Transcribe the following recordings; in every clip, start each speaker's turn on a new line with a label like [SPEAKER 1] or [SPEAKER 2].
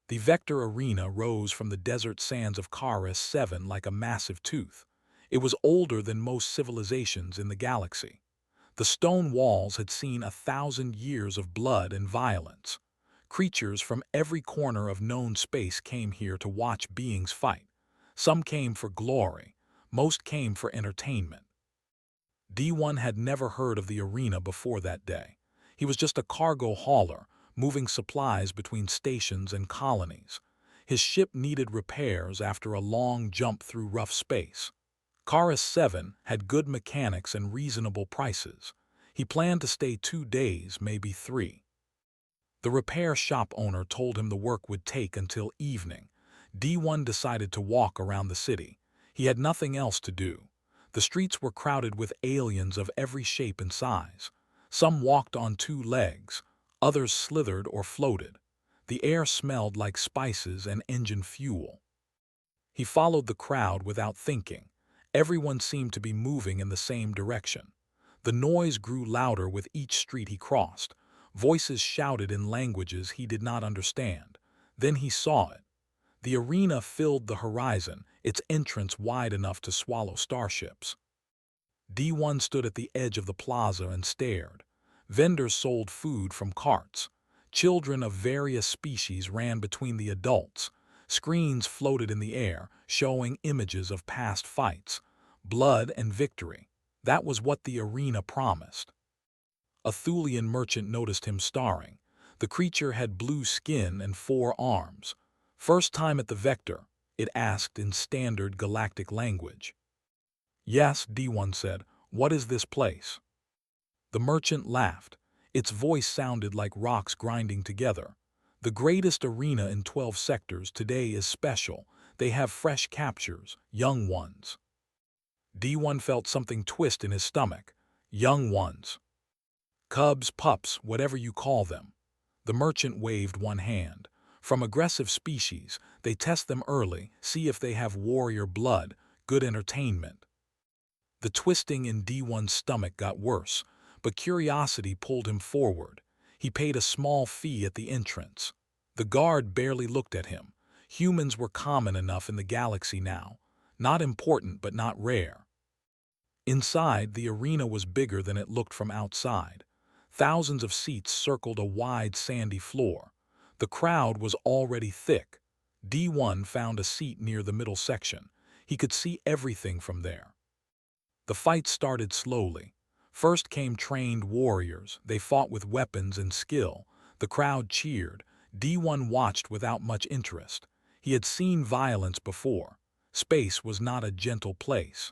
[SPEAKER 1] The vector arena rose from the desert sands of Karis 7 like a massive tooth. It was older than most civilizations in the galaxy. The stone walls had seen 1,000 years of blood and violence. Creatures from every corner of known space came here to watch beings fight. Some came for glory, most came for entertainment. D1 had never heard of the arena before that day. He was just a cargo hauler, moving supplies between stations and colonies. His ship needed repairs after a long jump through rough space. Karis 7 had good mechanics and reasonable prices. He planned to stay 2 days, maybe 3. The repair shop owner told him the work would take until evening. D1 decided to walk around the city. He had nothing else to do. The streets were crowded with aliens of every shape and size. Some walked on 2 legs, others slithered or floated. The air smelled like spices and engine fuel. He followed the crowd without thinking. Everyone seemed to be moving in the same direction. The noise grew louder with each street he crossed. Voices shouted in languages he did not understand. Then he saw it. The arena filled the horizon, its entrance wide enough to swallow starships. D1 stood at the edge of the plaza and stared. Vendors sold food from carts. Children of various species ran between the adults. Screens floated in the air, showing images of past fights. Blood and victory. That was what the arena promised. A Thulian merchant noticed him staring. The creature had blue skin and 4 arms. "First time at the Vector?" it asked in standard galactic language. "Yes," D1 said. "What is this place?" The merchant laughed. Its voice sounded like rocks grinding together. "The greatest arena in 12 sectors today is special. They have fresh captures, young ones." D1 felt something twist in his stomach. Young ones. Cubs, pups, whatever you call them. The merchant waved one hand. From aggressive species, they test them early, see if they have warrior blood, good entertainment. The twisting in D1's stomach got worse, but curiosity pulled him forward. He paid a small fee at the entrance. The guard barely looked at him. Humans were common enough in the galaxy now. Not important, but not rare. Inside, the arena was bigger than it looked from outside. Thousands of seats circled a wide, sandy floor. The crowd was already thick. D1 found a seat near the middle section. He could see everything from there. The fight started slowly. First came trained warriors. They fought with weapons and skill. The crowd cheered. D1 watched without much interest. He had seen violence before. Space was not a gentle place.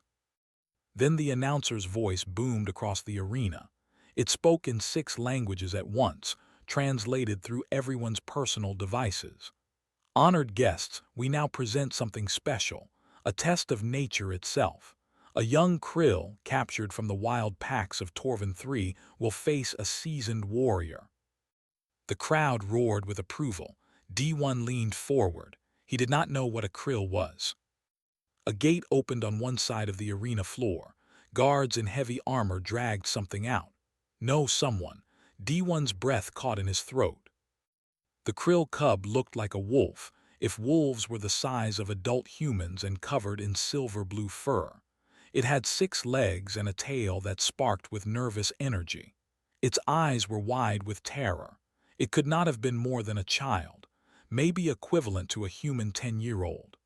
[SPEAKER 1] Then the announcer's voice boomed across the arena. It spoke in 6 languages at once, translated through everyone's personal devices. "Honored guests, we now present something special, a test of nature itself. A young krill, captured from the wild packs of Torvin III, will face a seasoned warrior." The crowd roared with approval. D1 leaned forward. He did not know what a krill was. A gate opened on one side of the arena floor. Guards in heavy armor dragged something out. No, someone. D1's breath caught in his throat. The krill cub looked like a wolf, if wolves were the size of adult humans and covered in silver-blue fur. It had 6 legs and a tail that sparked with nervous energy. Its eyes were wide with terror. It could not have been more than a child, maybe equivalent to a human 10-year-old.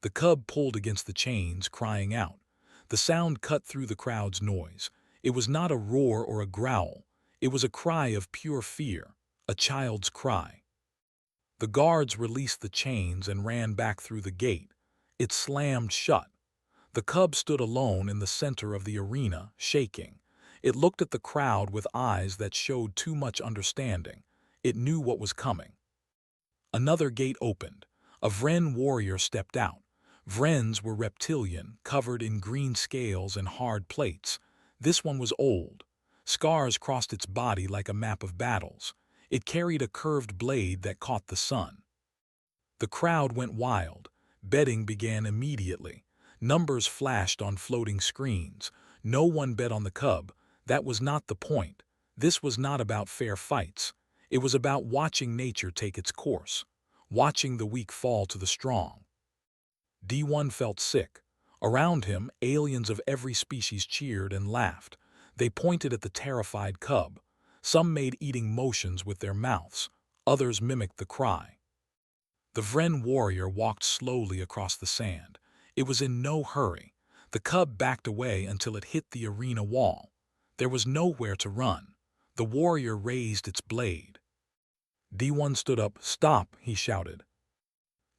[SPEAKER 1] The cub pulled against the chains, crying out. The sound cut through the crowd's noise. It was not a roar or a growl. It was a cry of pure fear, a child's cry. The guards released the chains and ran back through the gate. It slammed shut. The cub stood alone in the center of the arena, shaking. It looked at the crowd with eyes that showed too much understanding. It knew what was coming. Another gate opened. A Vren warrior stepped out. Vrens were reptilian, covered in green scales and hard plates. This one was old. Scars crossed its body like a map of battles. It carried a curved blade that caught the sun. The crowd went wild. Betting began immediately. Numbers flashed on floating screens. No one bet on the cub. That was not the point. This was not about fair fights. It was about watching nature take its course. watching the weak fall to the strong. D1 felt sick. Around him, aliens of every species cheered and laughed. They pointed at the terrified cub. Some made eating motions with their mouths. Others mimicked the cry. The Vren warrior walked slowly across the sand. It was in no hurry. The cub backed away until it hit the arena wall. There was nowhere to run. The warrior raised its blade. D1 stood up. "Stop," he shouted.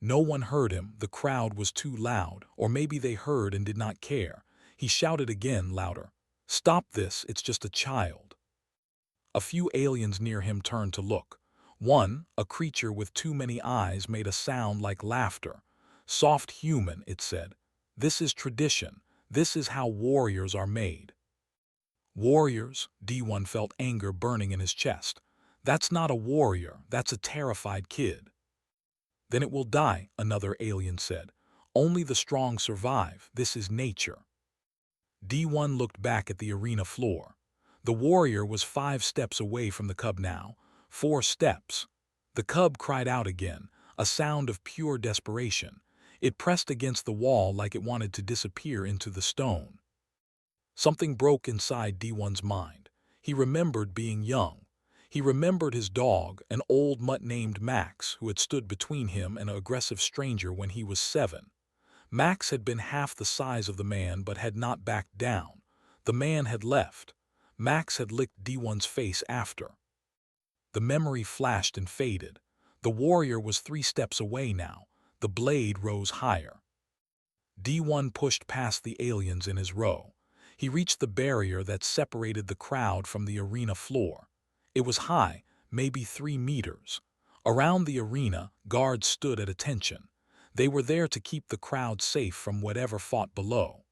[SPEAKER 1] No one heard him. The crowd was too loud, or maybe they heard and did not care. He shouted again, louder. "Stop this, it's just a child." A few aliens near him turned to look. One, a creature with too many eyes, made a sound like laughter. "Soft human," it said. "This is tradition. This is how warriors are made." Warriors? D1 felt anger burning in his chest. That's not a warrior, that's a terrified kid. "Then it will die," another alien said. "Only the strong survive. This is nature." D1 looked back at the arena floor. The warrior was 5 steps away from the cub now. 4 steps. The cub cried out again, a sound of pure desperation. It pressed against the wall like it wanted to disappear into the stone. Something broke inside D1's mind. He remembered being young. He remembered his dog, an old mutt named Max, who had stood between him and an aggressive stranger when he was 7. Max had been half the size of the man but had not backed down. The man had left. Max had licked D1's face after. The memory flashed and faded. The warrior was 3 steps away now. The blade rose higher. D1 pushed past the aliens in his row. He reached the barrier that separated the crowd from the arena floor. It was high, maybe 3 meters. Around the arena, guards stood at attention. They were there to keep the crowd safe from whatever fought below.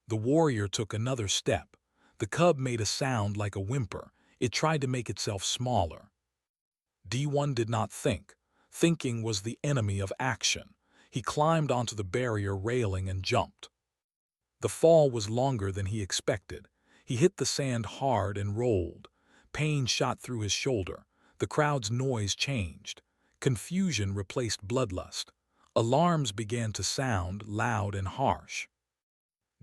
[SPEAKER 1] The warrior took another step. The cub made a sound like a whimper. It tried to make itself smaller. D1 did not think. Thinking was the enemy of action. He climbed onto the barrier railing and jumped. The fall was longer than he expected. He hit the sand hard and rolled. Pain shot through his shoulder. The crowd's noise changed. Confusion replaced bloodlust. Alarms began to sound loud and harsh.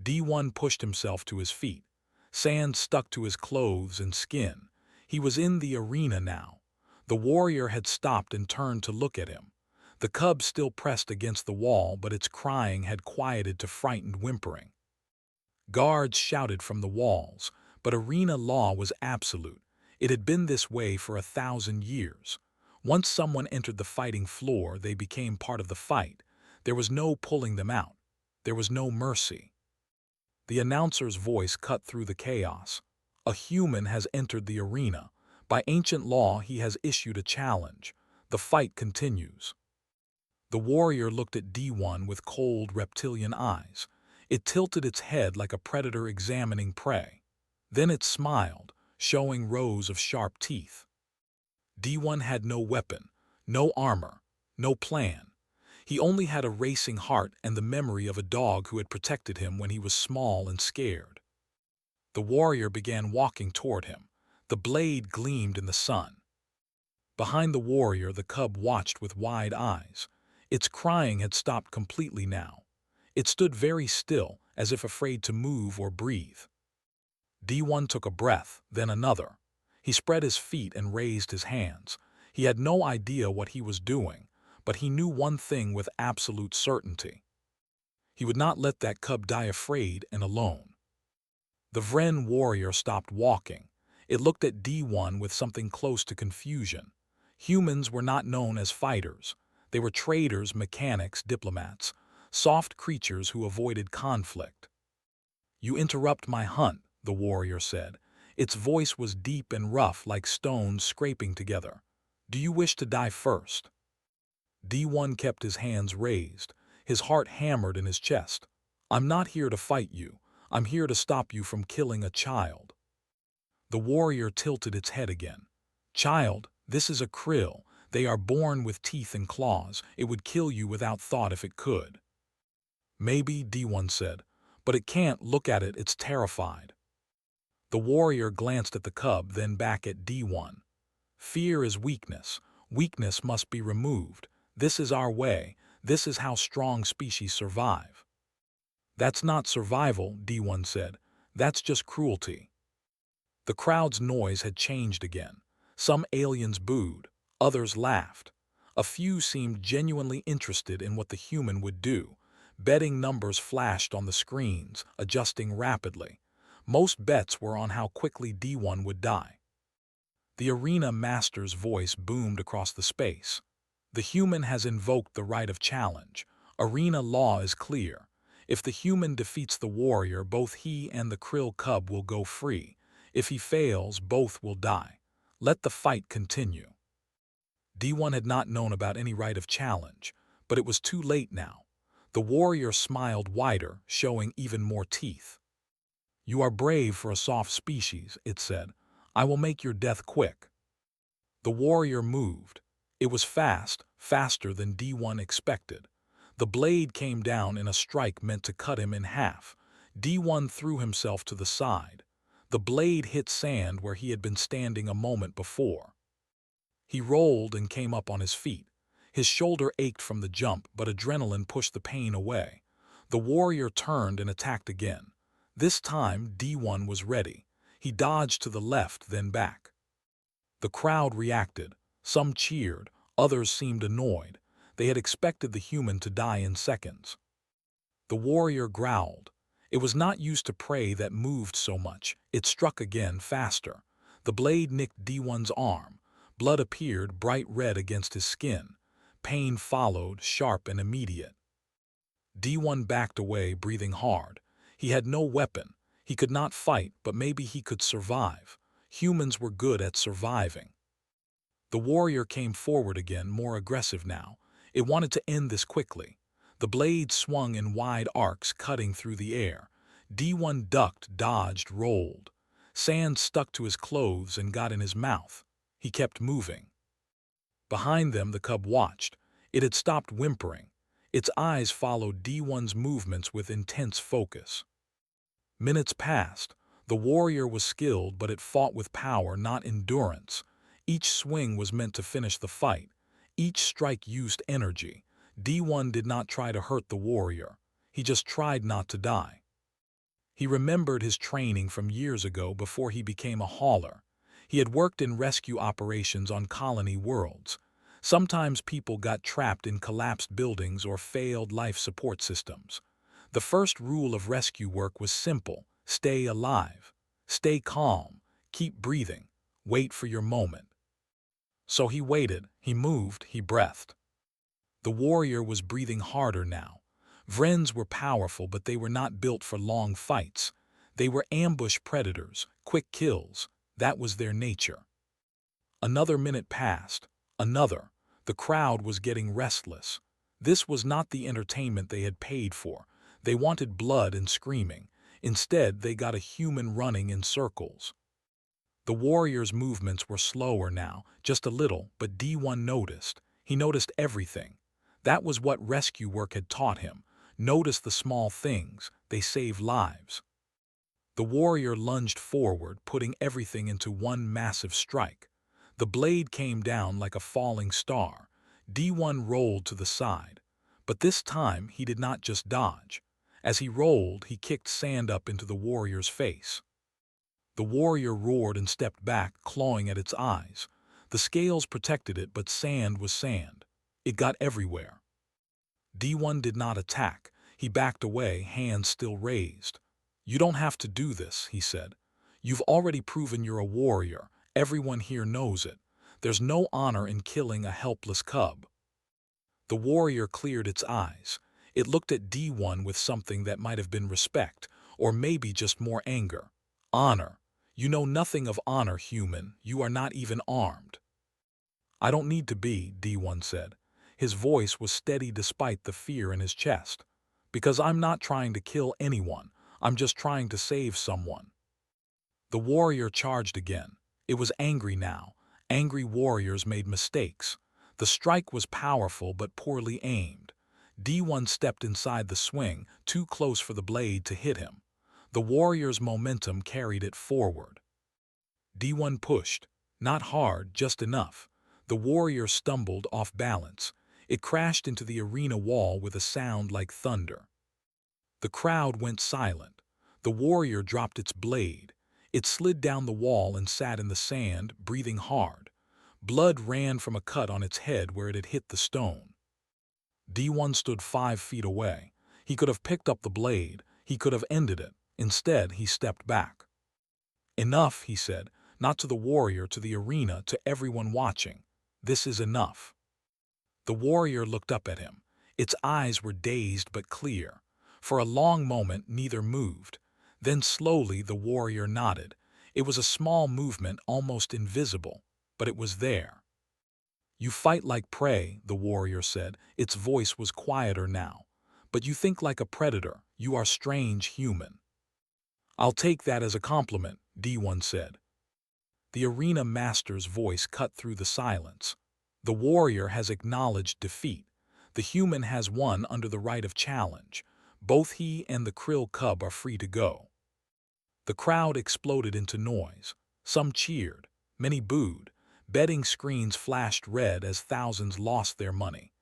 [SPEAKER 1] D1 pushed himself to his feet. Sand stuck to his clothes and skin. He was in the arena now. The warrior had stopped and turned to look at him. The cub still pressed against the wall, but its crying had quieted to frightened whimpering. Guards shouted from the walls, but arena law was absolute. It had been this way for 1,000 years. Once someone entered the fighting floor, they became part of the fight. There was no pulling them out. There was no mercy. The announcer's voice cut through the chaos. "A human has entered the arena. By ancient law, he has issued a challenge. The fight continues." The warrior looked at D1 with cold reptilian eyes. It tilted its head like a predator examining prey. Then it smiled, showing rows of sharp teeth. D1 had no weapon, no armor, no plan. He only had a racing heart and the memory of a dog who had protected him when he was small and scared. The warrior began walking toward him. The blade gleamed in the sun. Behind the warrior, the cub watched with wide eyes. Its crying had stopped completely now. It stood very still, as if afraid to move or breathe. D1 took a breath, then another. He spread his feet and raised his hands. He had no idea what he was doing, but he knew one thing with absolute certainty. He would not let that cub die afraid and alone. The Vren warrior stopped walking. It looked at D1 with something close to confusion. Humans were not known as fighters. They were traders, mechanics, diplomats, soft creatures who avoided conflict. "You interrupt my hunt," the warrior said. Its voice was deep and rough like stones scraping together. "Do you wish to die first?" D1 kept his hands raised. His heart hammered in his chest. "I'm not here to fight you. I'm here to stop you from killing a child." The warrior tilted its head again. "Child, this is a krill. They are born with teeth and claws. It would kill you without thought if it could." "Maybe," D1 said, "but it can't. Look at it, it's terrified." The warrior glanced at the cub, then back at D1. "Fear is weakness. Weakness must be removed. This is our way. This is how strong species survive. That's not survival, D1 said. That's just cruelty. The crowd's noise had changed again. Some aliens booed, others laughed. A few seemed genuinely interested in what the human would do. Betting numbers flashed on the screens, adjusting rapidly. Most bets were on how quickly D1 would die. The arena master's voice boomed across the space. The human has invoked the right of challenge. Arena law is clear. If the human defeats the warrior, both he and the krill cub will go free. If he fails, both will die. Let the fight continue. D1 had not known about any right of challenge, but it was too late now. The warrior smiled wider, showing even more teeth. You are brave for a soft species, it said. I will make your death quick. The warrior moved. It was fast, faster than D1 expected. The blade came down in a strike meant to cut him in half. D1 threw himself to the side. The blade hit sand where he had been standing a moment before. He rolled and came up on his feet. His shoulder ached from the jump, but adrenaline pushed the pain away. The warrior turned and attacked again. This time, D1 was ready. He dodged to the left, then back. The crowd reacted. Some cheered, others seemed annoyed. They had expected the human to die in seconds. The warrior growled. It was not used to prey that moved so much. It struck again, faster. The blade nicked D1's arm. Blood appeared, bright red against his skin. Pain followed, sharp and immediate. D1 backed away, breathing hard. He had no weapon. He could not fight, but maybe he could survive. Humans were good at surviving. The warrior came forward again, more aggressive now. It wanted to end this quickly. The blade swung in wide arcs, cutting through the air. D1 ducked, dodged, rolled. Sand stuck to his clothes and got in his mouth. He kept moving. Behind them, the cub watched. It had stopped whimpering. Its eyes followed D1's movements with intense focus. Minutes passed. The warrior was skilled, but it fought with power, not endurance. Each swing was meant to finish the fight. Each strike used energy. D1 did not try to hurt the warrior. He just tried not to die. He remembered his training from years ago before he became a hauler. He had worked in rescue operations on colony worlds. Sometimes people got trapped in collapsed buildings or failed life support systems. The first rule of rescue work was simple: stay alive. Stay calm. Keep breathing. Wait for your moment. So he waited, he moved, he breathed. The warrior was breathing harder now. Vrens were powerful, but they were not built for long fights. They were ambush predators, quick kills. That was their nature. Another minute passed. Another. The crowd was getting restless. This was not the entertainment they had paid for. They wanted blood and screaming. Instead, they got a human running in circles. The warrior's movements were slower now, just a little, but D1 noticed. He noticed everything. That was what rescue work had taught him. Notice the small things. They save lives. The warrior lunged forward, putting everything into one massive strike. The blade came down like a falling star. D1 rolled to the side. But this time, he did not just dodge. As he rolled, he kicked sand up into the warrior's face. The warrior roared and stepped back, clawing at its eyes. The scales protected it, but sand was sand. It got everywhere. D1 did not attack. He backed away, hands still raised. You don't have to do this, he said. You've already proven you're a warrior. Everyone here knows it. There's no honor in killing a helpless cub. The warrior cleared its eyes. It looked at D1 with something that might have been respect, or maybe just more anger. Honor. You know nothing of honor, human. You are not even armed. I don't need to be, D1 said. His voice was steady despite the fear in his chest. Because I'm not trying to kill anyone. I'm just trying to save someone. The warrior charged again. It was angry now. Angry warriors made mistakes. The strike was powerful but poorly aimed. D1 stepped inside the swing, too close for the blade to hit him. The warrior's momentum carried it forward. D1 pushed. Not hard, just enough. The warrior stumbled off balance. It crashed into the arena wall with a sound like thunder. The crowd went silent. The warrior dropped its blade. It slid down the wall and sat in the sand, breathing hard. Blood ran from a cut on its head where it had hit the stone. D1 stood 5 feet away. He could have picked up the blade. He could have ended it. Instead, he stepped back. "Enough," he said, not to the warrior, to the arena, to everyone watching. "This is enough." The warrior looked up at him. Its eyes were dazed but clear. For a long moment, neither moved. Then slowly the warrior nodded. It was a small movement, almost invisible, but it was there. "You fight like prey," the warrior said. Its voice was quieter now. "But you think like a predator. You are strange human." "I'll take that as a compliment," D1 said. The arena master's voice cut through the silence. "The warrior has acknowledged defeat. The human has won under the right of challenge. Both he and the krill cub are free to go." The crowd exploded into noise. Some cheered. Many booed. Betting screens flashed red as thousands lost their money.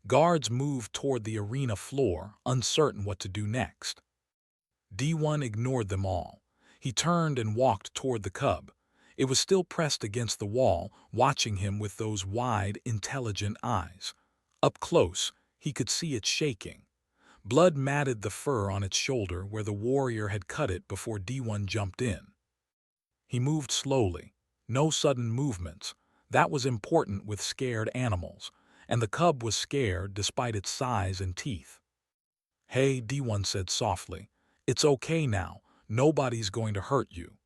[SPEAKER 1] Guards moved toward the arena floor, uncertain what to do next. D1 ignored them all. He turned and walked toward the cub. It was still pressed against the wall, watching him with those wide, intelligent eyes. Up close, he could see it shaking. Blood matted the fur on its shoulder where the warrior had cut it before D1 jumped in. He moved slowly. No sudden movements. That was important with scared animals, and the cub was scared despite its size and teeth. "Hey," D1 said softly. "It's okay now. Nobody's going to hurt you."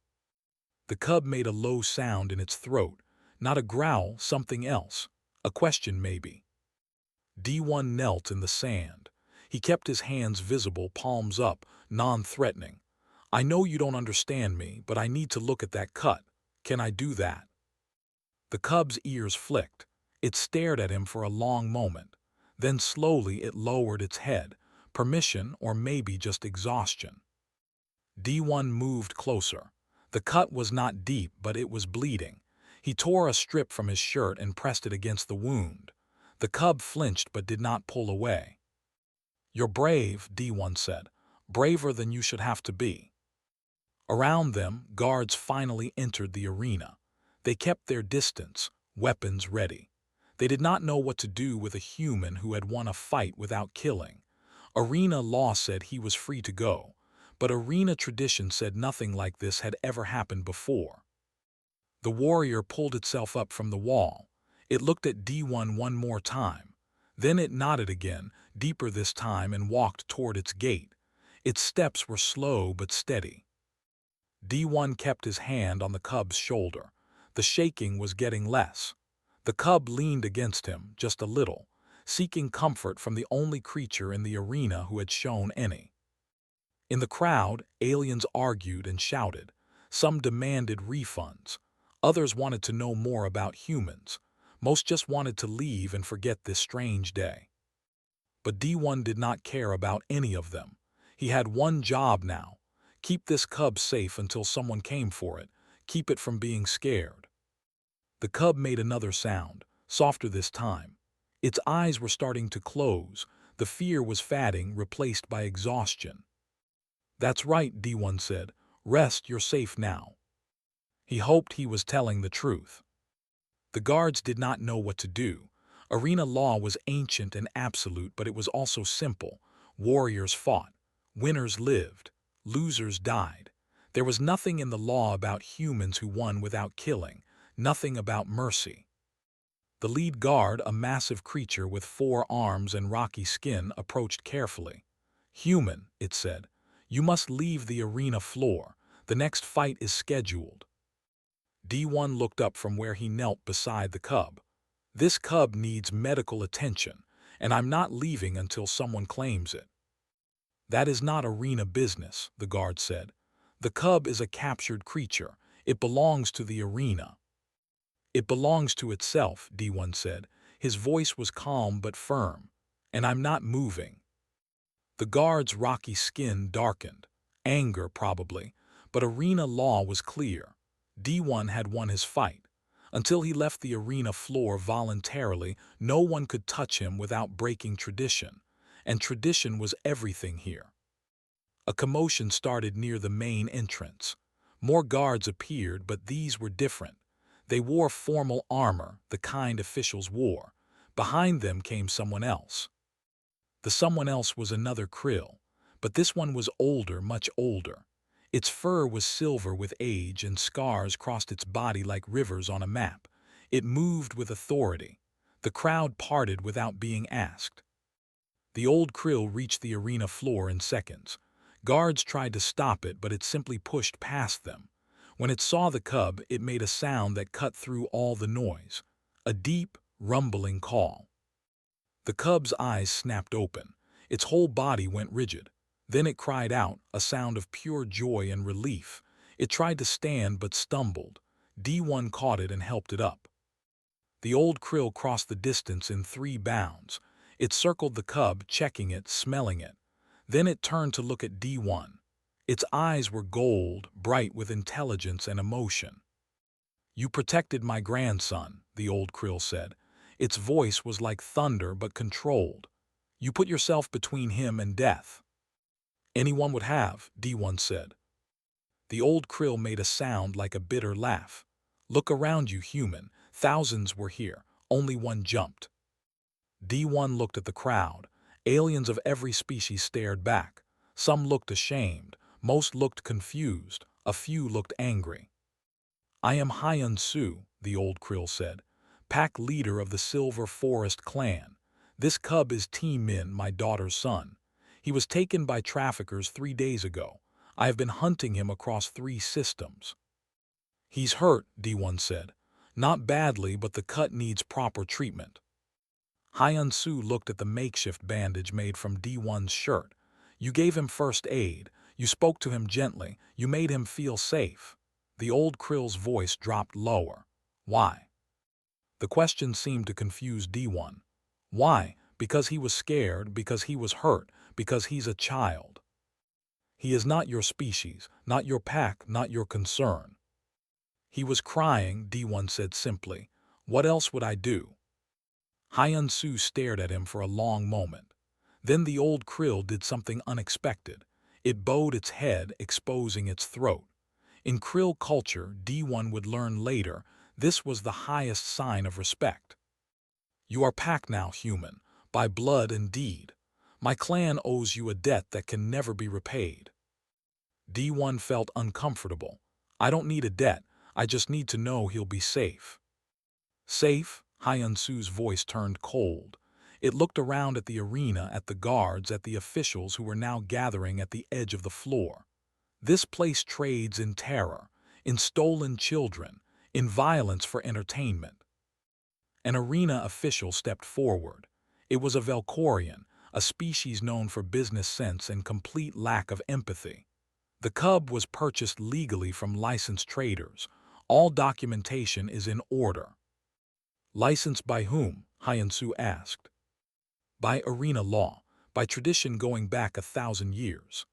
[SPEAKER 1] The cub made a low sound in its throat. Not a growl, something else. A question, maybe. D1 knelt in the sand. He kept his hands visible, palms up, non-threatening. "I know you don't understand me, but I need to look at that cut. Can I do that?" The cub's ears flicked. It stared at him for a long moment. Then slowly it lowered its head. Permission, or maybe just exhaustion. D1 moved closer. The cut was not deep, but it was bleeding. He tore a strip from his shirt and pressed it against the wound. The cub flinched but did not pull away. "You're brave," D1 said. "Braver than you should have to be." Around them, guards finally entered the arena. They kept their distance, weapons ready. They did not know what to do with a human who had won a fight without killing. Arena law said he was free to go, but arena tradition said nothing like this had ever happened before. The warrior pulled itself up from the wall. It looked at D1 one more time. Then it nodded again, deeper this time, and walked toward its gate. Its steps were slow but steady. D1 kept his hand on the cub's shoulder. The shaking was getting less. The cub leaned against him, just a little, seeking comfort from the only creature in the arena who had shown any. In the crowd, aliens argued and shouted. Some demanded refunds. Others wanted to know more about humans. Most just wanted to leave and forget this strange day. But D1 did not care about any of them. He had one job now. Keep this cub safe until someone came for it. Keep it from being scared. The cub made another sound, softer this time. Its eyes were starting to close. The fear was fading, replaced by exhaustion. "That's right," D1 said. "Rest, you're safe now." He hoped he was telling the truth. The guards did not know what to do. Arena law was ancient and absolute, but it was also simple. Warriors fought. Winners lived. Losers died. There was nothing in the law about humans who won without killing. Nothing about mercy. The lead guard, a massive creature with 4 arms and rocky skin, approached carefully. "Human," it said, "you must leave the arena floor. The next fight is scheduled." D1 looked up from where he knelt beside the cub. "This cub needs medical attention, and I'm not leaving until someone claims it." "That is not arena business," the guard said. "The cub is a captured creature. It belongs to the arena." "It belongs to itself," D1 said. His voice was calm but firm. "And I'm not moving." The guard's rocky skin darkened. Anger, probably. But arena law was clear. D1 had won his fight. Until he left the arena floor voluntarily, no one could touch him without breaking tradition, and tradition was everything here. A commotion started near the main entrance. More guards appeared, but these were different. They wore formal armor, the kind officials wore. Behind them came someone else. The someone else was another krill, but this one was older, much older. Its fur was silver with age, and scars crossed its body like rivers on a map. It moved with authority. The crowd parted without being asked. The old krill reached the arena floor in seconds. Guards tried to stop it, but it simply pushed past them. When it saw the cub, it made a sound that cut through all the noise. A deep, rumbling call. The cub's eyes snapped open. Its whole body went rigid. Then it cried out, a sound of pure joy and relief. It tried to stand but stumbled. D1 caught it and helped it up. The old krill crossed the distance in 3 bounds. It circled the cub, checking it, smelling it. Then it turned to look at D1. Its eyes were gold, bright with intelligence and emotion. "You protected my grandson," the old krill said. Its voice was like thunder but controlled. "You put yourself between him and death." "Anyone would have," D1 said. The old krill made a sound like a bitter laugh. "Look around you, human. Thousands were here. Only one jumped." D1 looked at the crowd. Aliens of every species stared back. Some looked ashamed. Most looked confused. A few looked angry. "I am Hyun-Soo," the old krill said, "pack leader of the Silver Forest clan. This cub is T-Min, my daughter's son. He was taken by traffickers 3 days ago. I have been hunting him across 3 systems." "He's hurt," D1 said. "Not badly, but the cut needs proper treatment." Hyun-Soo looked at the makeshift bandage made from D1's shirt. "You gave him first aid. You spoke to him gently. You made him feel safe." The old krill's voice dropped lower. "Why?" The question seemed to confuse D1. "Why? Because he was scared, because he was hurt, because he's a child. He is not your species, not your pack, not your concern." "He was crying," D1 said simply. "What else would I do?" Hyun-Soo stared at him for a long moment. Then the old krill did something unexpected. It bowed its head, exposing its throat. In krill culture, D1 would learn later, this was the highest sign of respect. "You are pack now, human, by blood and deed. My clan owes you a debt that can never be repaid." D1 felt uncomfortable. "I don't need a debt, I just need to know he'll be safe." "Safe?" Hyun-Soo's voice turned cold. It looked around at the arena, at the guards, at the officials who were now gathering at the edge of the floor. "This place trades in terror, in stolen children, in violence for entertainment." An arena official stepped forward. It was a Velcorian, a species known for business sense and complete lack of empathy. The cub was purchased legally from licensed traders. All documentation is in order. "Licensed by whom?" Hyun-Soo asked. "By arena law, by tradition going back 1,000 years.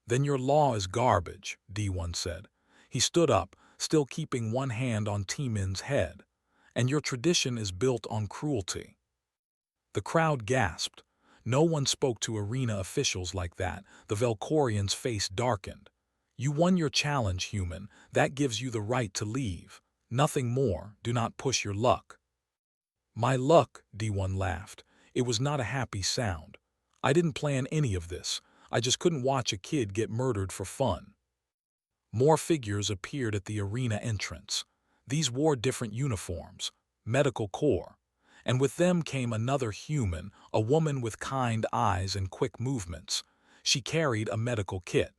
[SPEAKER 1] "Then your law is garbage," D1 said. He stood up, still keeping one hand on T-Min's head. "And your tradition is built on cruelty." The crowd gasped. No one spoke to arena officials like that. The Velcorian's face darkened. "You won your challenge, human. That gives you the right to leave. Nothing more. Do not push your luck." "My luck," D1 laughed. It was not a happy sound. "I didn't plan any of this. I just couldn't watch a kid get murdered for fun." More figures appeared at the arena entrance. These wore different uniforms, medical corps, and with them came another human, a woman with kind eyes and quick movements. She carried a medical kit.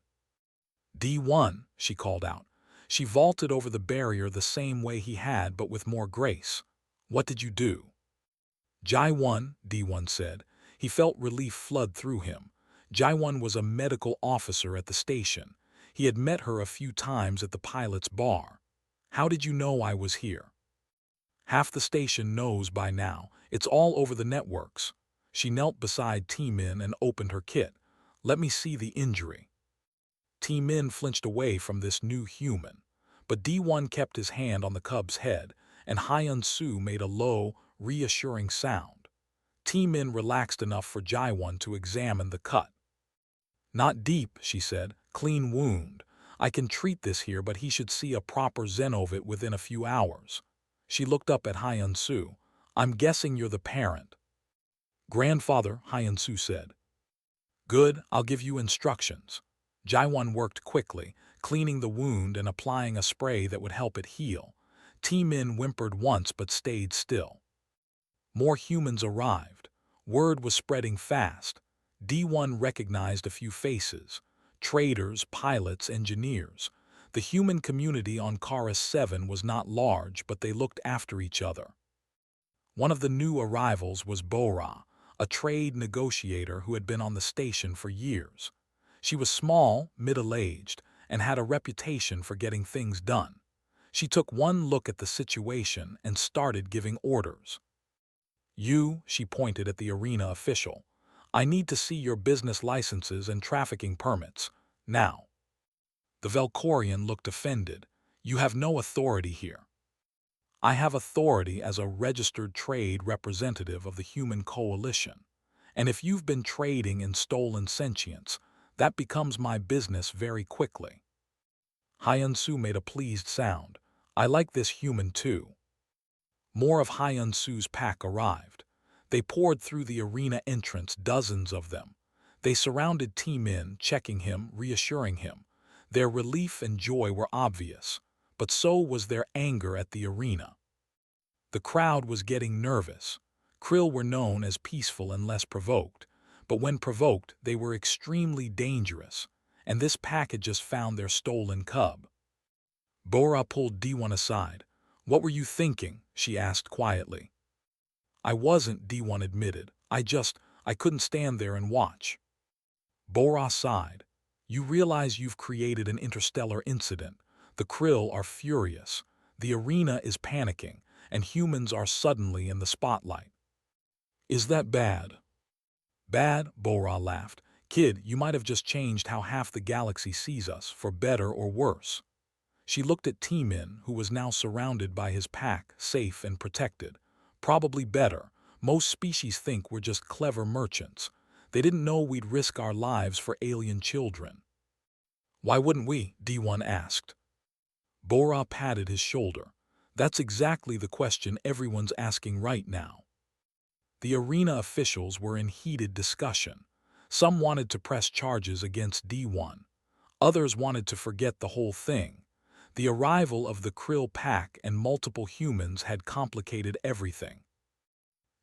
[SPEAKER 1] "D1," she called out. She vaulted over the barrier the same way he had, but with more grace. "What did you do?" "Jai-1," D1 said. He felt relief flood through him. Jai-1 was a medical officer at the station. He had met her a few times at the pilot's bar. "How did you know I was here?" "Half the station knows by now. It's all over the networks." She knelt beside T-Min and opened her kit. "Let me see the injury." T-Min flinched away from this new human. But D1 kept his hand on the cub's head, and Hyun-soo made a low, reassuring sound. T-Min relaxed enough for Jae-won to examine the cut. "Not deep," she said. "Clean wound. I can treat this here, but he should see a proper Zenovit within a few hours." She looked up at Hyun-soo. "I'm guessing you're the parent." "Grandfather," Hyun-soo said. "Good, I'll give you instructions." Jae-won worked quickly, cleaning the wound and applying a spray that would help it heal. T-Min whimpered once but stayed still. More humans arrived. Word was spreading fast. D1 recognized a few faces: traders, pilots, engineers. The human community on Chorus 7 was not large, but they looked after each other. One of the new arrivals was Bora, a trade negotiator who had been on the station for years. She was small, middle-aged, and had a reputation for getting things done. She took one look at the situation and started giving orders. "You," she pointed at the arena official, "I need to see your business licenses and trafficking permits, now." The Velkorian looked offended. "You have no authority here." "I have authority as a registered trade representative of the Human Coalition. And if you've been trading in stolen sentience, that becomes my business very quickly." Hyun-soo made a pleased sound. "I like this human too." More of Hyun-soo's pack arrived. They poured through the arena entrance, dozens of them. They surrounded T-Min, checking him, reassuring him. Their relief and joy were obvious, but so was their anger at the arena. The crowd was getting nervous. Krill were known as peaceful and less provoked, but when provoked, they were extremely dangerous, and this pack had just found their stolen cub. Bora pulled D1 aside. "What were you thinking?" she asked quietly. "I wasn't," D1 admitted. I couldn't stand there and watch." Bora sighed. "You realize you've created an interstellar incident. The Krill are furious. The arena is panicking, and humans are suddenly in the spotlight." "Is that bad?" "Bad," Bora laughed. "Kid, you might have just changed how half the galaxy sees us, for better or worse." She looked at T-Min, who was now surrounded by his pack, safe and protected. "Probably better. Most species think we're just clever merchants. They didn't know we'd risk our lives for alien children." "Why wouldn't we?" D1 asked. Bora patted his shoulder. "That's exactly the question everyone's asking right now." The arena officials were in heated discussion. Some wanted to press charges against D1. Others wanted to forget the whole thing. The arrival of the Krill pack and multiple humans had complicated everything.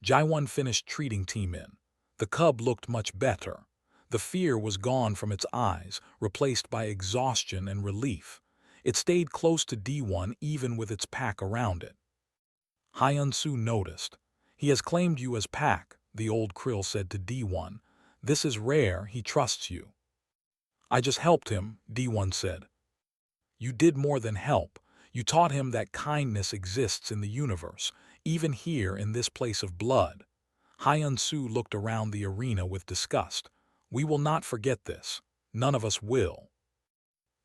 [SPEAKER 1] Jae-won finished treating T-Min. The cub looked much better. The fear was gone from its eyes, replaced by exhaustion and relief. It stayed close to D1 even with its pack around it. Hyun-soo noticed. "He has claimed you as pack," the old Krill said to D1. "This is rare, he trusts you." "I just helped him," D1 said. "You did more than help. You taught him that kindness exists in the universe, even here in this place of blood." Hyun-soo looked around the arena with disgust. "We will not forget this. None of us will."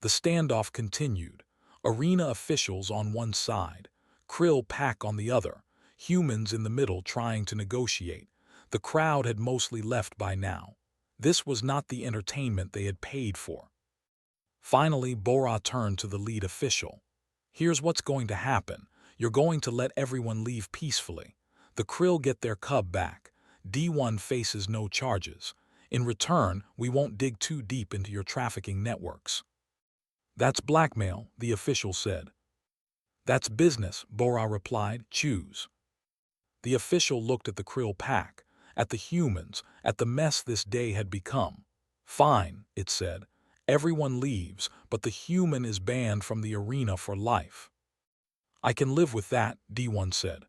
[SPEAKER 1] The standoff continued. Arena officials on one side, Krill pack on the other, humans in the middle trying to negotiate. The crowd had mostly left by now. This was not the entertainment they had paid for. Finally, Bora turned to the lead official. "Here's what's going to happen. You're going to let everyone leave peacefully. The Krill get their cub back. D1 faces no charges. In return, we won't dig too deep into your trafficking networks." "That's blackmail," the official said. "That's business," Bora replied. "Choose." The official looked at the Krill pack, at the humans, at the mess this day had become. "Fine," it said. "Everyone leaves, but the human is banned from the arena for life." "I can live with that," D1 said.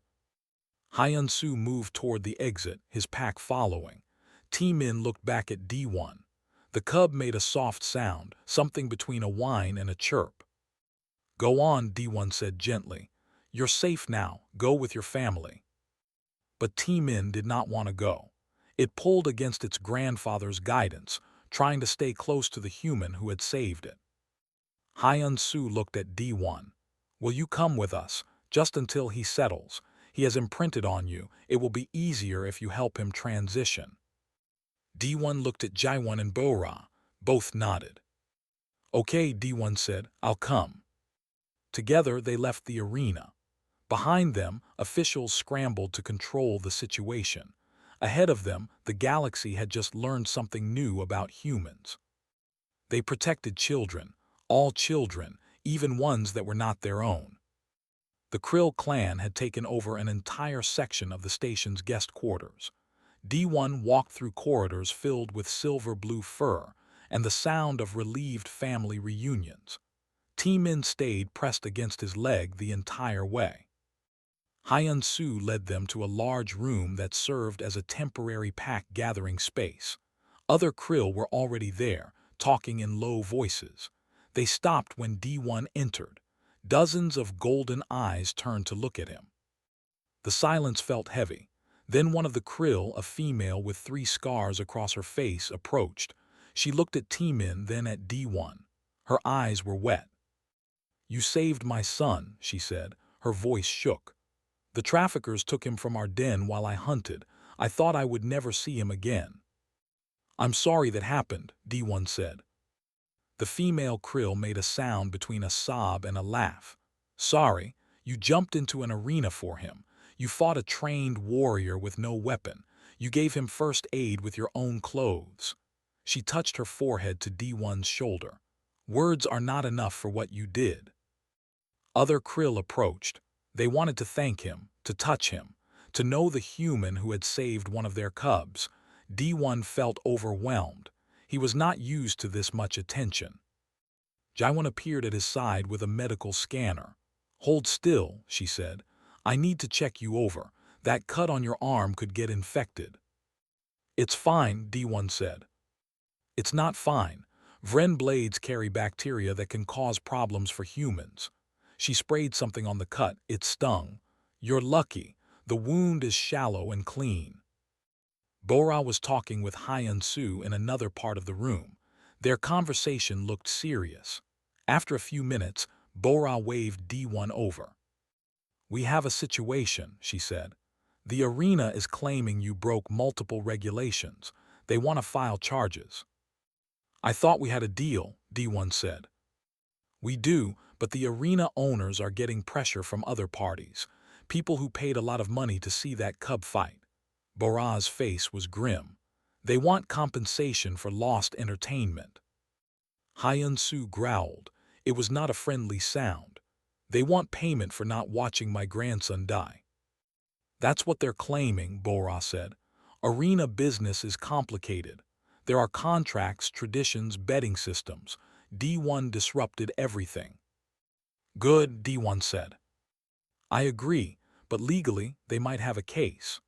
[SPEAKER 1] Hyun-soo moved toward the exit, his pack following. T-Min looked back at D1. The cub made a soft sound, something between a whine and a chirp. "Go on," D1 said gently. "You're safe now. Go with your family." But T-Min did not want to go. It pulled against its grandfather's guidance, trying to stay close to the human who had saved it. Hyun-soo looked at D1. "Will you come with us?" just until he settles. He has imprinted on you. It will be easier if you help him transition. D1 looked at Jaiwan and Bora. Both nodded. Okay, D1 said, I'll come. Together they left the arena. Behind them, officials scrambled to control the situation. Ahead of them, the galaxy had just learned something new about humans. They protected children, all children, even ones that were not their own. The Krill clan had taken over an entire section of the station's guest quarters. D1 walked through corridors filled with silver-blue fur and the sound of relieved family reunions. T-Min stayed pressed against his leg the entire way. Hyun-Soo led them to a large room that served as a temporary pack-gathering space. Other Krill were already there, talking in low voices. They stopped when D1 entered. Dozens of golden eyes turned to look at him. The silence felt heavy. Then one of the Krill, a female with 3 scars across her face, approached. She looked at T-Min, then at D1. Her eyes were wet. You saved my son, she said. Her voice shook. The traffickers took him from our den while I hunted. I thought I would never see him again. I'm sorry that happened, D1 said. The female Krill made a sound between a sob and a laugh. Sorry, you jumped into an arena for him. You fought a trained warrior with no weapon. You gave him first aid with your own clothes. She touched her forehead to D1's shoulder. Words are not enough for what you did. Other Krill approached. They wanted to thank him, to touch him, to know the human who had saved one of their cubs. D1 felt overwhelmed. He was not used to this much attention. Jaiwan appeared at his side with a medical scanner. Hold still, she said. I need to check you over. That cut on your arm could get infected. It's fine, D1 said. It's not fine. Vren blades carry bacteria that can cause problems for humans. She sprayed something on the cut. It stung. You're lucky. The wound is shallow and clean. Bora was talking with Hyun-Soo in another part of the room. Their conversation looked serious. After a few minutes, Bora waved D1 over. We have a situation, she said. The arena is claiming you broke multiple regulations. They want to file charges. I thought we had a deal, D1 said. We do, but the arena owners are getting pressure from other parties, people who paid a lot of money to see that cub fight. Bora's face was grim. They want compensation for lost entertainment. Hyun-Soo growled. It was not a friendly sound. They want payment for not watching my grandson die. That's what they're claiming, Bora said. Arena business is complicated. There are contracts, traditions, betting systems. D1 disrupted everything. Good, D1 said. I agree, but legally they might have a case.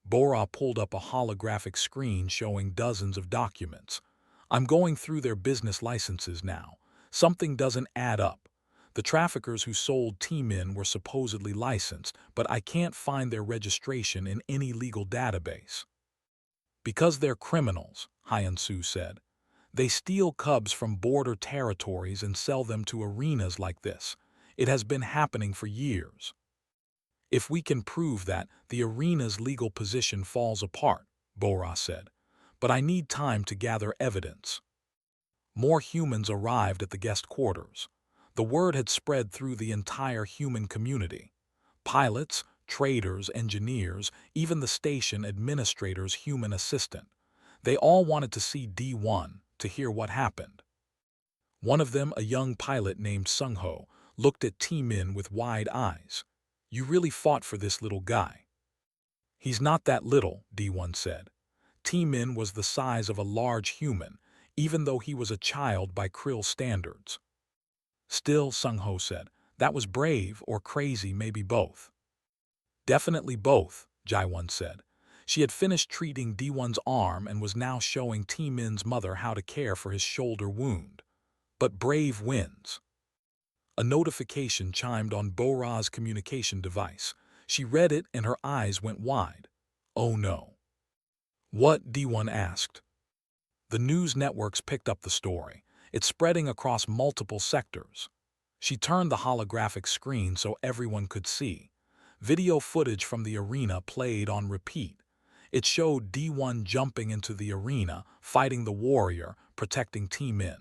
[SPEAKER 1] Bora pulled up a holographic screen showing dozens of documents. I'm going through their business licenses now. Something doesn't add up. The traffickers who sold T-Min were supposedly licensed, but I can't find their registration in any legal database. Because they're criminals, Hyun-Soo said. They steal cubs from border territories and sell them to arenas like this. It has been happening for years. If we can prove that, the arena's legal position falls apart, Bora said. But I need time to gather evidence. More humans arrived at the guest quarters. The word had spread through the entire human community. Pilots, traders, engineers, even the station administrator's human assistant. They all wanted to see D1, to hear what happened. One of them, a young pilot named Sung-ho, looked at T-Min with wide eyes. You really fought for this little guy. He's not that little, D1 said. T-Min was the size of a large human, even though he was a child by Krill standards. Still, Sung-ho said, that was brave or crazy, maybe both. Definitely both, Jaiwan said. She had finished treating D1's arm and was now showing T-Min's mother how to care for his shoulder wound. But brave wins. A notification chimed on Bora's communication device. She read it and her eyes went wide. Oh no. What? D1 asked. The news networks picked up the story. It's spreading across multiple sectors. She turned the holographic screen so everyone could see. Video footage from the arena played on repeat. It showed D1 jumping into the arena, fighting the warrior, protecting Team In.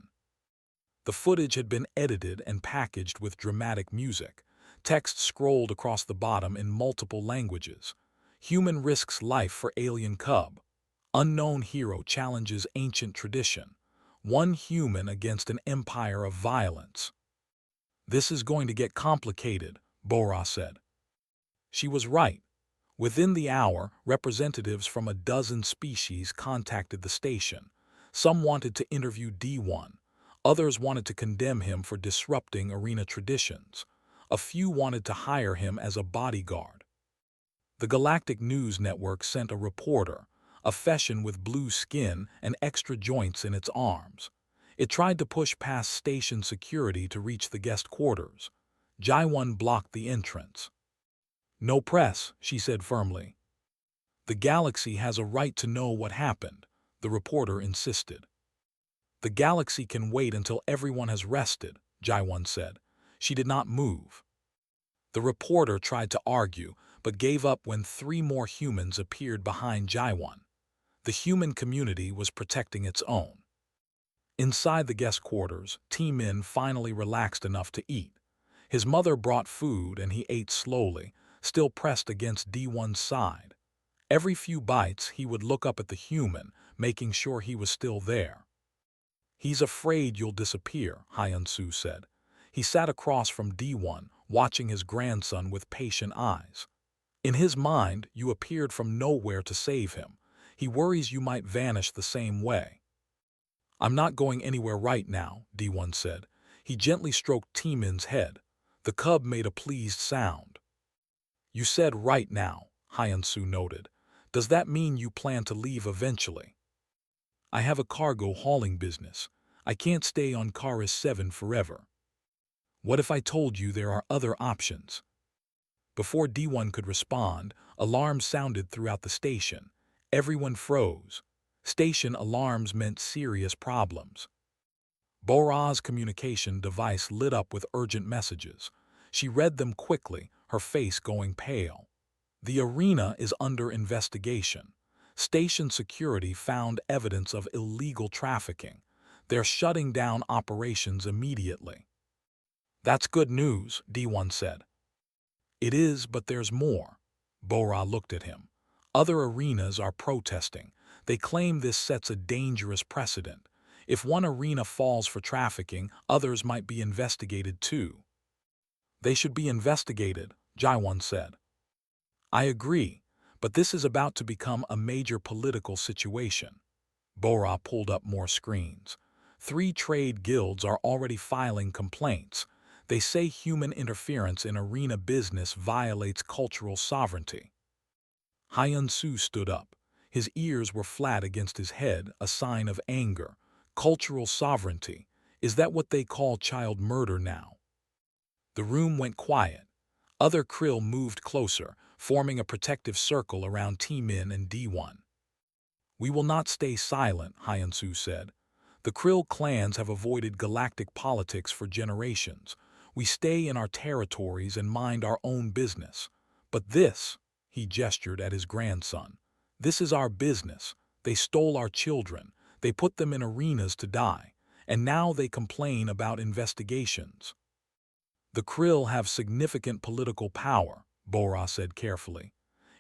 [SPEAKER 1] The footage had been edited and packaged with dramatic music. Text scrolled across the bottom in multiple languages. Human risks life for alien cub. Unknown hero challenges ancient tradition. One human against an empire of violence. This is going to get complicated, Bora said. She was right. Within the hour, representatives from a dozen species contacted the station. Some wanted to interview D1. Others wanted to condemn him for disrupting arena traditions. A few wanted to hire him as a bodyguard. The Galactic News Network sent a reporter, a Feshin with blue skin and extra joints in its arms. It tried to push past station security to reach the guest quarters. Jaiwan blocked the entrance. "No press," she said firmly. "The galaxy has a right to know what happened," the reporter insisted. "The galaxy can wait until everyone has rested," Jaiwan said. She did not move. The reporter tried to argue, but gave up when 3 more humans appeared behind Jaiwan. The human community was protecting its own. Inside the guest quarters, Team In finally relaxed enough to eat. His mother brought food and he ate slowly, still pressed against D1's side. Every few bites he would look up at the human, making sure he was still there. "He's afraid you'll disappear," Hyun-Soo said. He sat across from D1, watching his grandson with patient eyes. "In his mind, you appeared from nowhere to save him. He worries you might vanish the same way." "I'm not going anywhere right now," D1 said. He gently stroked Teemin's head. The cub made a pleased sound. "You said right now," Hyun-Soo noted. "Does that mean you plan to leave eventually?" "I have a cargo hauling business. I can't stay on Karis 7 forever." "What if I told you there are other options?" Before D1 could respond, alarms sounded throughout the station. Everyone froze. Station alarms meant serious problems. Bora's communication device lit up with urgent messages. She read them quickly, her face going pale. "The arena is under investigation. Station security found evidence of illegal trafficking. They're shutting down operations immediately." "That's good news," D1 said. "It is, but there's more." Bora looked at him. "Other arenas are protesting. They claim this sets a dangerous precedent. If one arena falls for trafficking, others might be investigated too." "They should be investigated," Jaiwan said. "I agree, but this is about to become a major political situation." Bora pulled up more screens. 3 trade guilds are already filing complaints. They say human interference in arena business violates cultural sovereignty. Hyun-Soo stood up. His ears were flat against his head, a sign of anger. Cultural sovereignty. Is that what they call child murder now? The room went quiet. Other krill moved closer, forming a protective circle around Team In and D1. "We will not stay silent," Hyun-Soo said. "The krill clans have avoided galactic politics for generations. We stay in our territories and mind our own business. But this," he gestured at his grandson, "this is our business. They stole our children. They put them in arenas to die. And now they complain about investigations." "The krill have significant political power," Bora said carefully.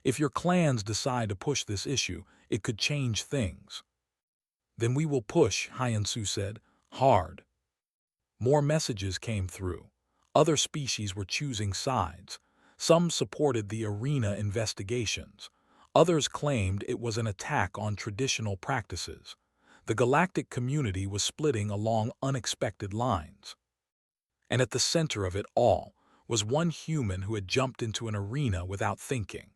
[SPEAKER 1] "If your clans decide to push this issue, it could change things." "Then we will push," Hyun-Soo said, "hard." More messages came through. Other species were choosing sides. Some supported the arena investigations. Others claimed it was an attack on traditional practices. The galactic community was splitting along unexpected lines. And at the center of it all was one human who had jumped into an arena without thinking.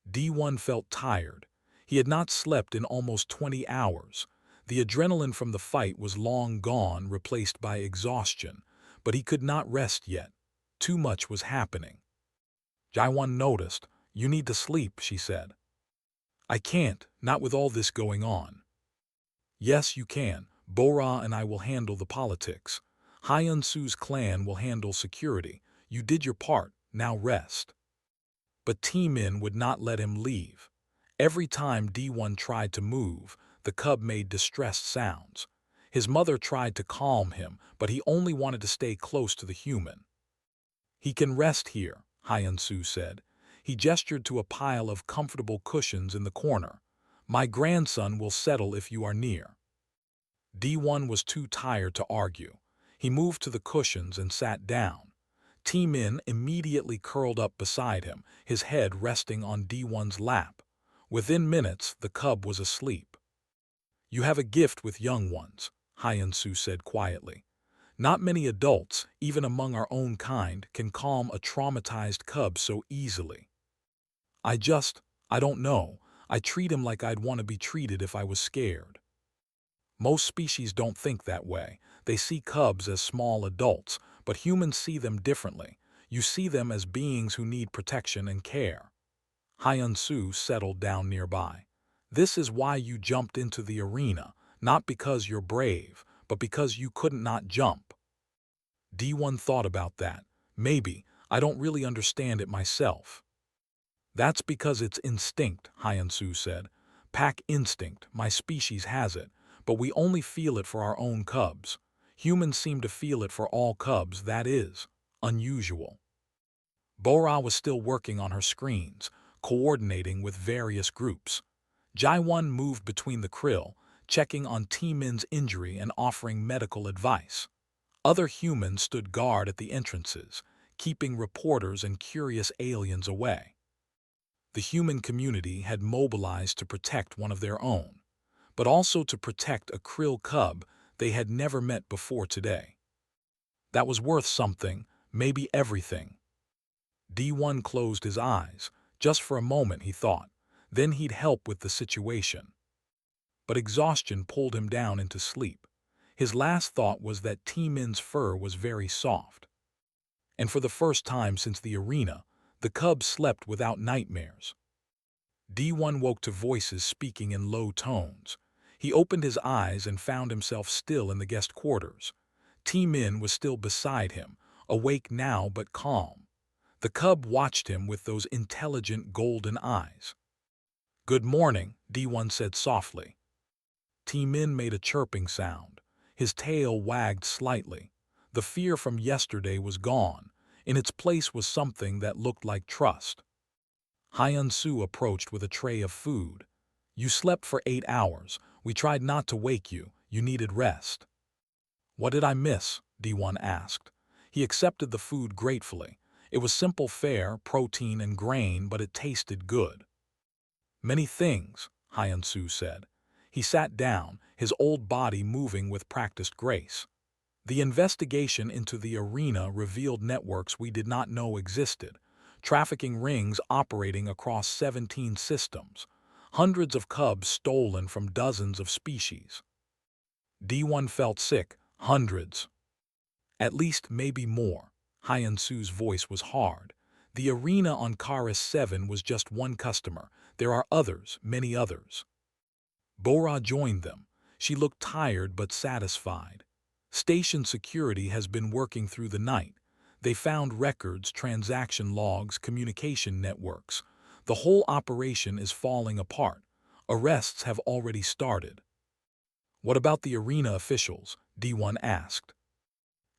[SPEAKER 1] D1 felt tired. He had not slept in almost 20 hours. The adrenaline from the fight was long gone, replaced by exhaustion, but he could not rest yet. Too much was happening. Jaiwan noticed. "You need to sleep," she said. "I can't, not with all this going on." "Yes, you can. Bora and I will handle the politics." Hyun-Soo's clan will handle security. You did your part, now rest. But T-Min would not let him leave. Every time D1 tried to move, the cub made distressed sounds. His mother tried to calm him, but he only wanted to stay close to the human. He can rest here, Hyun-Soo said. He gestured to a pile of comfortable cushions in the corner. My grandson will settle if you are near. D1 was too tired to argue. He moved to the cushions and sat down. T-Min immediately curled up beside him, his head resting on D1's lap. Within minutes, the cub was asleep. You have a gift with young ones, Hyun-Soo said quietly. Not many adults, even among our own kind, can calm a traumatized cub so easily. I don't know. I treat him like I'd want to be treated if I was scared. Most species don't think that way. They see cubs as small adults, but humans see them differently. You see them as beings who need protection and care. Hyun-Soo settled down nearby. This is why you jumped into the arena, not because you're brave, but because you couldn't not jump. D1 thought about that. Maybe, I don't really understand it myself. That's because it's instinct, Hyun-Soo said. Pack instinct, my species has it, but we only feel it for our own cubs. Humans seem to feel it for all cubs, that is unusual. Bora was still working on her screens, coordinating with various groups. Jaewon moved between the krill, checking on T-Min's injury and offering medical advice. Other humans stood guard at the entrances, keeping reporters and curious aliens away. The human community had mobilized to protect one of their own, but also to protect a krill cub they had never met before today. That was worth something, maybe everything. D1 closed his eyes. Just for a moment, he thought. Then he'd help with the situation. But exhaustion pulled him down into sleep. His last thought was that T-Min's fur was very soft. And for the first time since the arena, the cub slept without nightmares. D1 woke to voices speaking in low tones. He opened his eyes and found himself still in the guest quarters. T-Min was still beside him, awake now but calm. The cub watched him with those intelligent golden eyes. Good morning, D1 said softly. T-Min made a chirping sound. His tail wagged slightly. The fear from yesterday was gone. In its place was something that looked like trust. Hyun-Soo approached with a tray of food. You slept for 8 hours. We tried not to wake you. You needed rest. What did I miss? D1 asked. He accepted the food gratefully. It was simple fare, protein and grain, but it tasted good. Many things, Hyun-Soo said. He sat down, his old body moving with practiced grace. The investigation into the arena revealed networks we did not know existed, trafficking rings operating across 17 systems, hundreds of cubs stolen from dozens of species. D1 felt sick, hundreds. At least maybe more. Hyun-Soo's voice was hard. The arena on Karis 7 was just one customer. There are others, many others. Bora joined them. She looked tired but satisfied. Station security has been working through the night. They found records, transaction logs, communication networks. The whole operation is falling apart. Arrests have already started. What about the arena officials? D1 asked.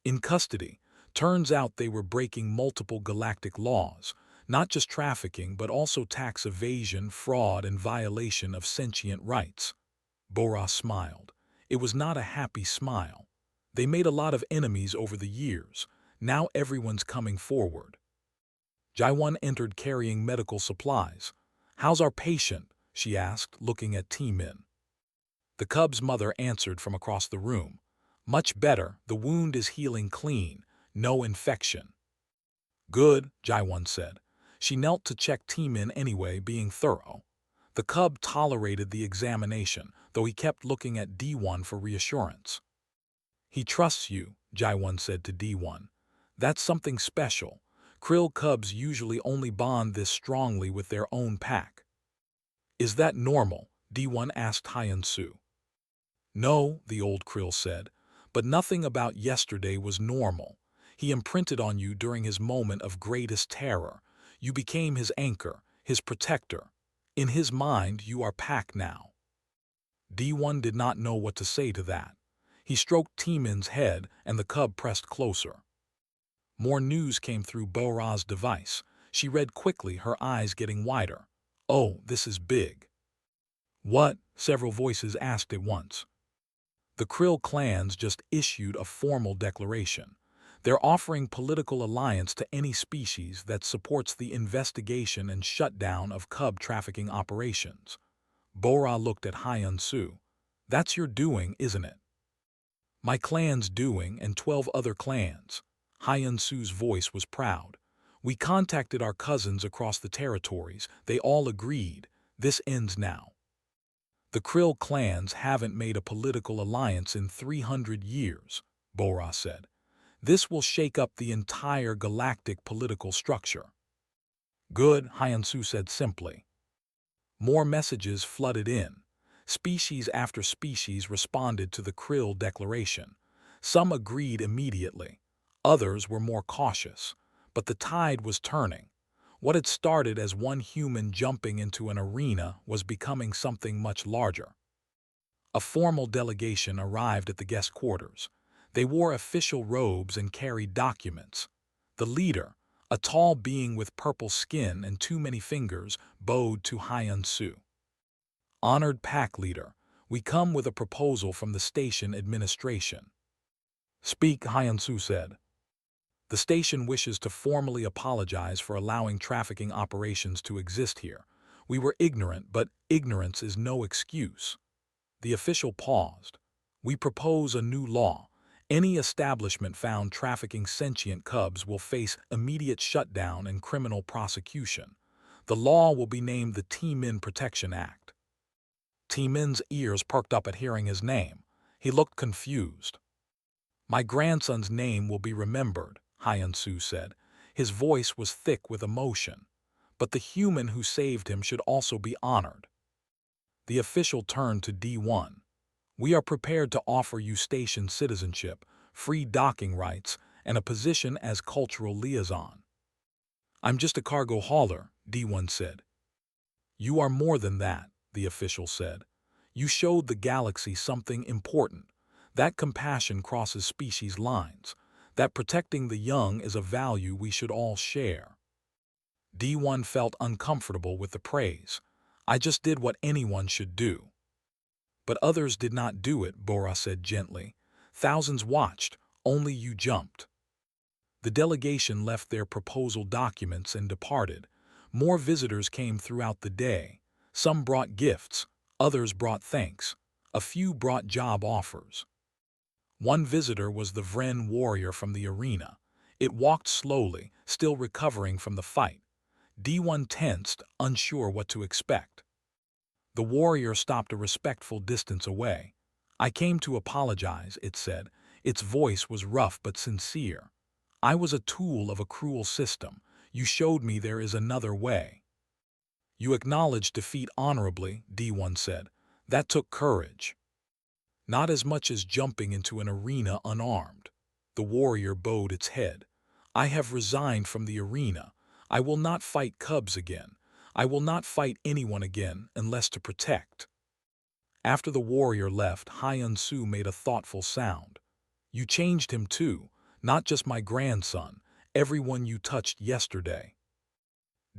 [SPEAKER 1] In custody. Turns out they were breaking multiple galactic laws, not just trafficking but also tax evasion, fraud, and violation of sentient rights. Bora smiled. It was not a happy smile. They made a lot of enemies over the years. Now everyone's coming forward. Jaewon entered carrying medical supplies. How's our patient? She asked, looking at T-Min. The cub's mother answered from across the room. Much better. The wound is healing clean. No infection. Good, Jaewon said. She knelt to check T-Min anyway, being thorough. The cub tolerated the examination, though he kept looking at D1 for reassurance. He trusts you, Jaewon said to D1. That's something special. Krill cubs usually only bond this strongly with their own pack. Is that normal? D1 asked Hyun-Soo. No, the old krill said, But nothing about yesterday was normal. He imprinted on you during his moment of greatest terror. You became his anchor, his protector. In his mind, you are Pac now. D1 did not know what to say to that. He stroked T-Min's head, and the cub pressed closer. More news came through Bora's device. She read quickly, her eyes getting wider. "Oh, this is big." "What?" several voices asked at once. The Krill clans just issued a formal declaration. They're offering political alliance to any species that supports the investigation and shutdown of cub trafficking operations. Bora looked at Hyun-Soo. "That's your doing, isn't it?" "My clan's doing, and 12 other clans." Hyun-Soo's voice was proud. "We contacted our cousins across the territories. They all agreed. This ends now. The Krill clans haven't made a political alliance in 300 years, Bora said. This will shake up the entire galactic political structure." "Good," Hyun-Soo said simply. More messages flooded in. Species after species responded to the Krill declaration. Some agreed immediately. Others were more cautious. But the tide was turning. What had started as one human jumping into an arena was becoming something much larger. A formal delegation arrived at the guest quarters. They wore official robes and carried documents. The leader, a tall being with purple skin and too many fingers, bowed to Hyun-Soo. "Honored pack leader, we come with a proposal from the station administration." "Speak," Hyun-Soo said. "The station wishes to formally apologize for allowing trafficking operations to exist here. We were ignorant, but ignorance is no excuse." The official paused. "We propose a new law. Any establishment found trafficking sentient cubs will face immediate shutdown and criminal prosecution. The law will be named the T-Min Protection Act." T-Min's ears perked up at hearing his name. He looked confused. "My grandson's name will be remembered," Hyun-Soo said. His voice was thick with emotion. "But the human who saved him should also be honored." The official turned to D1. "We are prepared to offer you station citizenship, free docking rights, and a position as cultural liaison." "I'm just a cargo hauler," D1 said. "You are more than that," the official said. "You showed the galaxy something important. That compassion crosses species lines. That protecting the young is a value we should all share." D1 felt uncomfortable with the praise. "I just did what anyone should do." "But others did not do it," Bora said gently. "Thousands watched, only you jumped." The delegation left their proposal documents and departed. More visitors came throughout the day. Some brought gifts, others brought thanks. A few brought job offers. One visitor was the Vren warrior from the arena. It walked slowly, still recovering from the fight. D1 tensed, unsure what to expect. The warrior stopped a respectful distance away. "I came to apologize," it said. Its voice was rough but sincere. "I was a tool of a cruel system. You showed me there is another way." "You acknowledged defeat honorably," D1 said. "That took courage." "Not as much as jumping into an arena unarmed." The warrior bowed its head. "I have resigned from the arena. I will not fight cubs again. I will not fight anyone again unless to protect." After the warrior left, Hyun-Soo made a thoughtful sound. "You changed him too, not just my grandson, everyone you touched yesterday."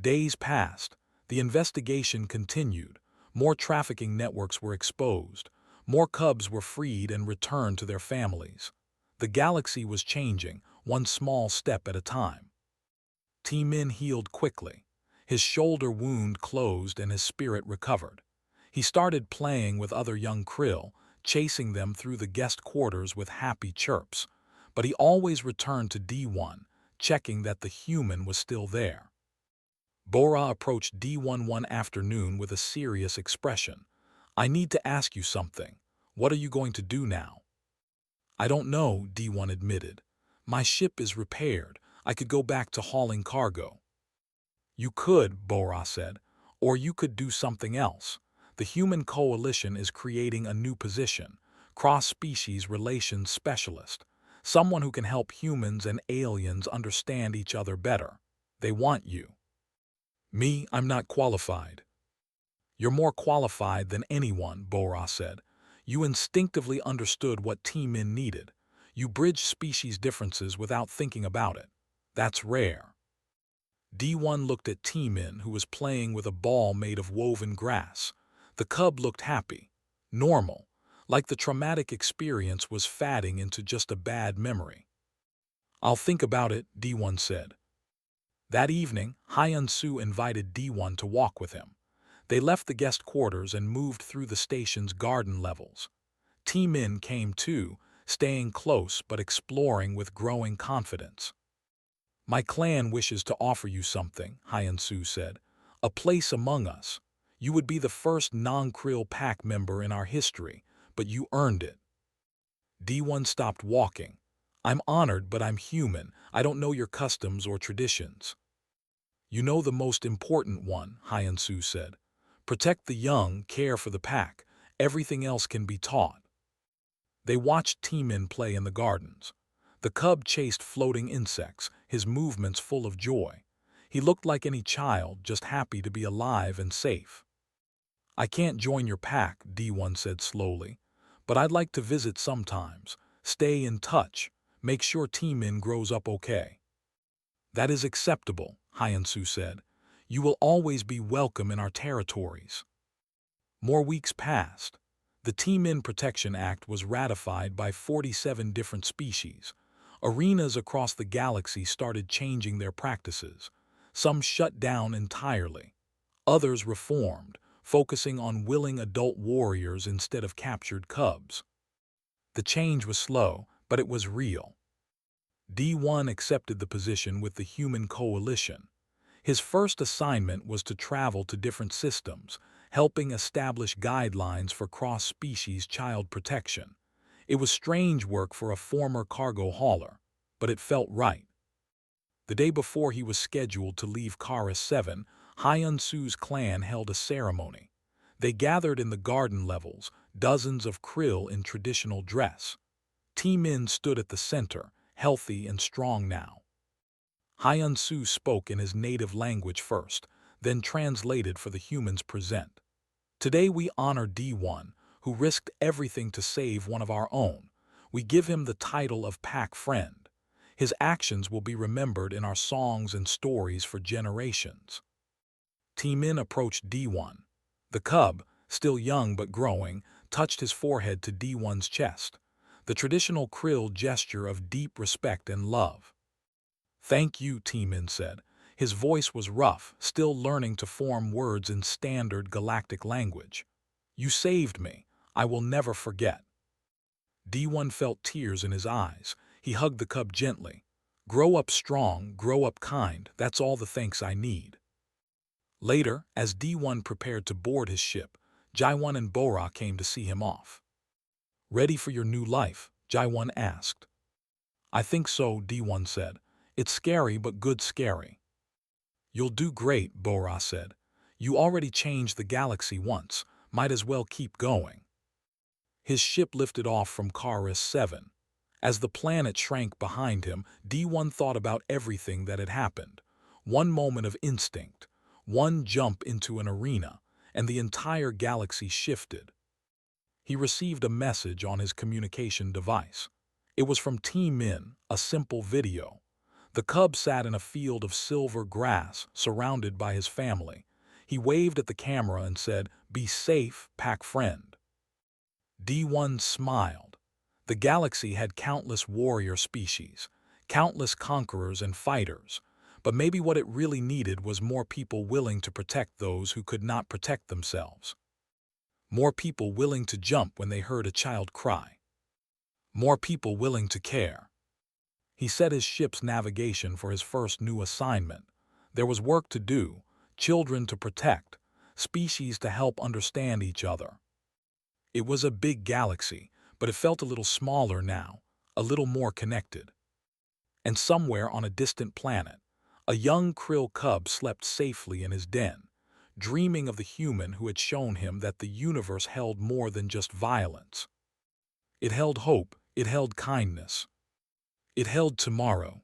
[SPEAKER 1] Days passed. The investigation continued. More trafficking networks were exposed. More cubs were freed and returned to their families. The galaxy was changing, one small step at a time. T-Min healed quickly. His shoulder wound closed and his spirit recovered. He started playing with other young krill, chasing them through the guest quarters with happy chirps. But he always returned to D1, checking that the human was still there. Bora approached D1 one afternoon with a serious expression. "I need to ask you something. What are you going to do now?" "I don't know," D1 admitted. "My ship is repaired. I could go back to hauling cargo." "You could," Bora said, "or you could do something else. The human coalition is creating a new position. cross-species relations specialist, someone who can help humans and aliens understand each other better. They want you. Me, I'm not qualified. You're more qualified than anyone, Bora said. You instinctively understood what T-Min needed. You bridged species differences without thinking about it. That's rare. D1 looked at T-Min, who was playing with a ball made of woven grass. The cub looked happy, normal, like the traumatic experience was fading into just a bad memory. I'll think about it, D1 said. That evening, Hyun-Soo invited D1 to walk with him. They left the guest quarters and moved through the station's garden levels. T-Min came too, staying close but exploring with growing confidence. My clan wishes to offer you something, Hyun-Soo said. A place among us. You would be the first non-Krill pack member in our history, but you earned it. D1 stopped walking. I'm honored, but I'm human. I don't know your customs or traditions. You know the most important one, Hyun-Soo said. Protect the young, care for the pack. Everything else can be taught. They watched T-Min play in the gardens. The cub chased floating insects, his movements full of joy. He looked like any child, just happy to be alive and safe. I can't join your pack, D1 said slowly, but I'd like to visit sometimes. Stay in touch. Make sure T-Min grows up okay. That is acceptable, Hyun-Soo said. You will always be welcome in our territories. More weeks passed. The T-Min Protection Act was ratified by 47 different species. Arenas across the galaxy started changing their practices. Some shut down entirely. Others reformed, focusing on willing adult warriors instead of captured cubs. The change was slow, but it was real. D1 accepted the position with the Human Coalition. His first assignment was to travel to different systems, helping establish guidelines for cross-species child protection. It was strange work for a former cargo hauler, but it felt right. The day before he was scheduled to leave Kara 7, Hyun-Soo's clan held a ceremony. They gathered in the garden levels, dozens of krill in traditional dress. T-Min stood at the center, healthy and strong now. Hyun-Soo spoke in his native language first, then translated for the humans present. Today we honor D1, who risked everything to save one of our own. We give him the title of Pack Friend. His actions will be remembered in our songs and stories for generations. T-Min approached D1. The cub, still young but growing, touched his forehead to D1's chest, the traditional krill gesture of deep respect and love. Thank you, T-Min said. His voice was rough, still learning to form words in standard galactic language. You saved me. I will never forget. D1 felt tears in his eyes. He hugged the cub gently. Grow up strong, grow up kind. That's all the thanks I need. Later, as D1 prepared to board his ship, Jaewon and Bora came to see him off. Ready for your new life? Jaewon asked. I think so, D1 said. It's scary but good scary. You'll do great, Bora said. You already changed the galaxy once. Might as well keep going. His ship lifted off from Kara 7. As the planet shrank behind him, D1 thought about everything that had happened. One moment of instinct, one jump into an arena, and the entire galaxy shifted. He received a message on his communication device. It was from T-Min, a simple video. The cub sat in a field of silver grass, surrounded by his family. He waved at the camera and said, "Be safe, pack friend." D1 smiled. The galaxy had countless warrior species, countless conquerors and fighters, but maybe what it really needed was more people willing to protect those who could not protect themselves. More people willing to jump when they heard a child cry. More people willing to care. He set his ship's navigation for his first new assignment. There was work to do, children to protect, species to help understand each other. It was a big galaxy, but it felt a little smaller now, a little more connected. And somewhere on a distant planet, a young krill cub slept safely in his den, dreaming of the human who had shown him that the universe held more than just violence. It held hope. It held kindness. It held tomorrow.